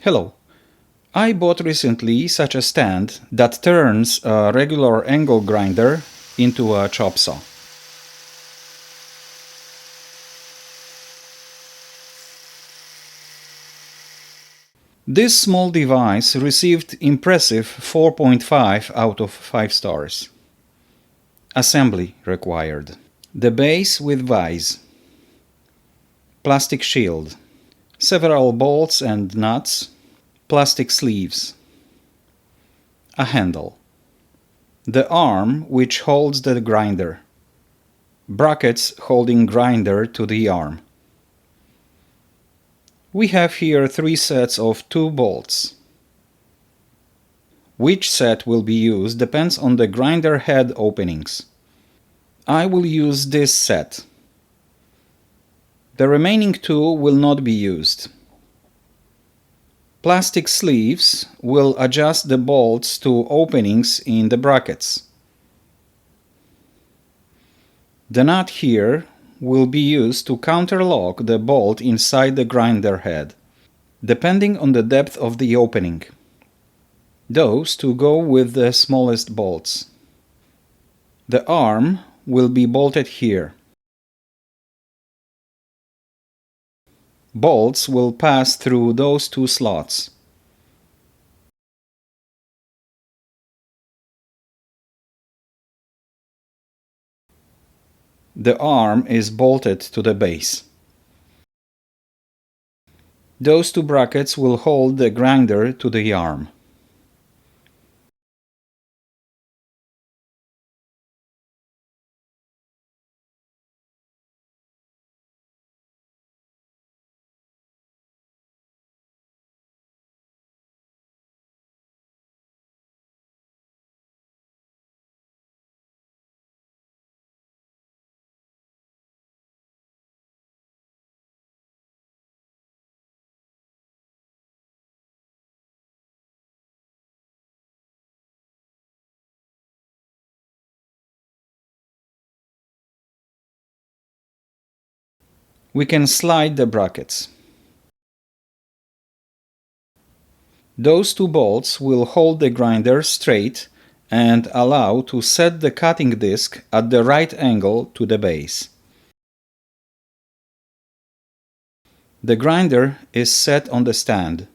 Hello. I bought recently such a stand that turns a regular angle grinder into a chop saw. This small device received impressive 4.5 out of 5 stars. Assembly required. The base with vise. Plastic shield. Several bolts and nuts. Plastic sleeves. A handle. The arm which holds the grinder. Brackets holding grinder to the arm. We have here 3 sets of 2 bolts. Which set will be used depends on the grinder head openings. I will use this set. The remaining 2 will not be used. Plastic sleeves will adjust the bolts to openings in the brackets. The nut here will be used to counterlock the bolt inside the grinder head, depending on the depth of the opening. Those to go with the smallest bolts. The arm will be bolted here. Bolts will pass through those 2 slots. The arm is bolted to the base. Those 2 brackets will hold the grinder to the arm. We can slide the brackets. Those 2 bolts will hold the grinder straight and allow to set the cutting disc at the right angle to the base. The grinder is set on the stand.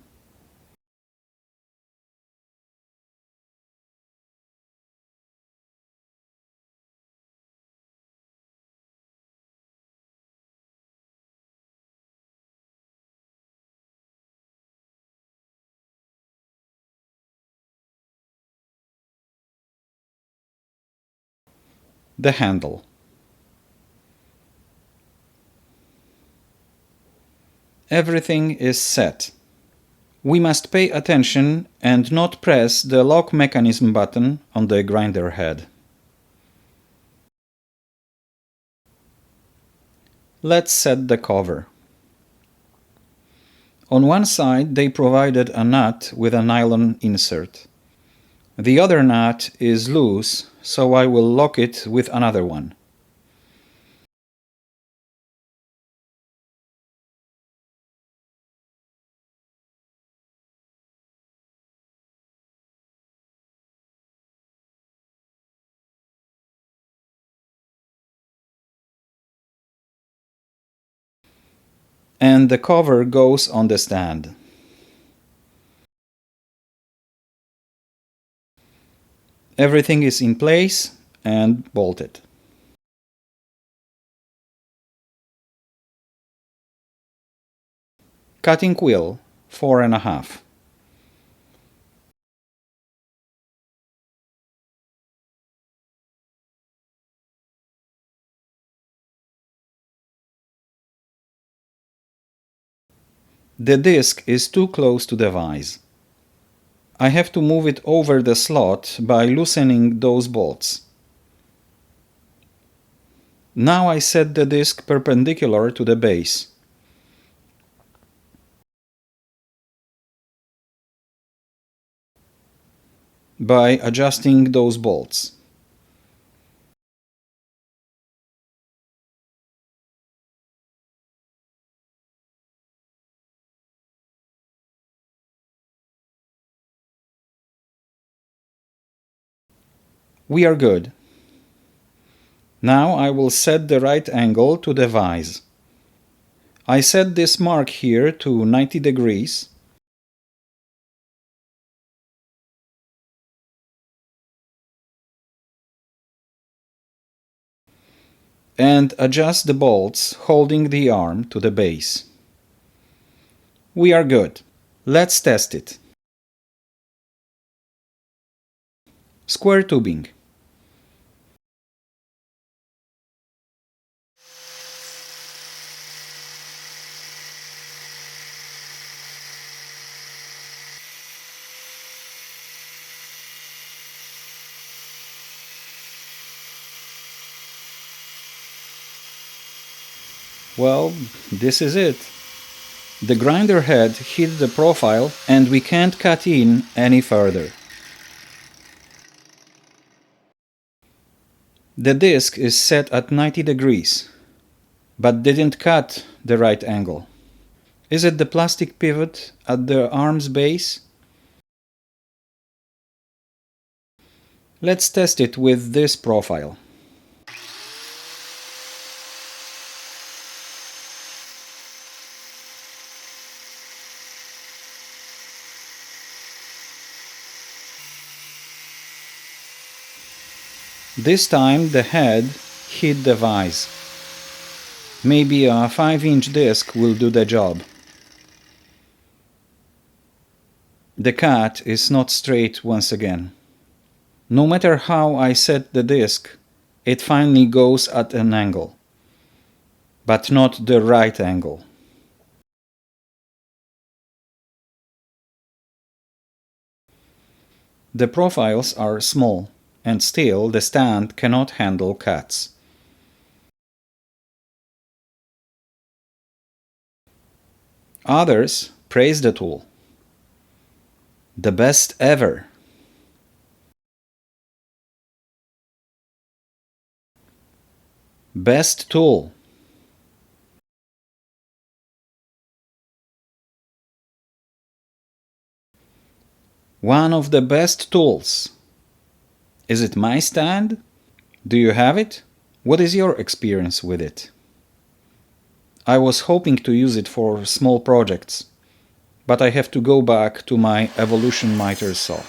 The handle. Everything is set. We must pay attention and not press the lock mechanism button on the grinder head. Let's set the cover. On one side they provided a nut with a nylon insert. The other nut is loose, so I will lock it with another one. And the cover goes on the stand. Everything is in place and bolted. Cutting wheel 4.5. The disc is too close to the vise. I have to move it over the slot by loosening those bolts. Now I set the disc perpendicular to the base. By adjusting those bolts. We are good. Now I will set the right angle to the vise. I set this mark here to 90 degrees and adjust the bolts holding the arm to the base. We are good. Let's test it. Square tubing. Well, this is it. The grinder head hit the profile and we can't cut in any further. The disc is set at 90 degrees, but didn't cut the right angle. Is it the plastic pivot at the arm's base? Let's test it with this profile. This time the head hit the vise. Maybe a 5-inch disc will do the job. The cut is not straight once again. No matter how I set the disc, it finally goes at an angle, but not the right angle. The profiles are small, and still the stand cannot handle cuts. Others praise the tool. The best ever. Best tool. One of the best tools. Is it my stand? Do you have it? What is your experience with it? I was hoping to use it for small projects, but I have to go back to my evolution miter saw.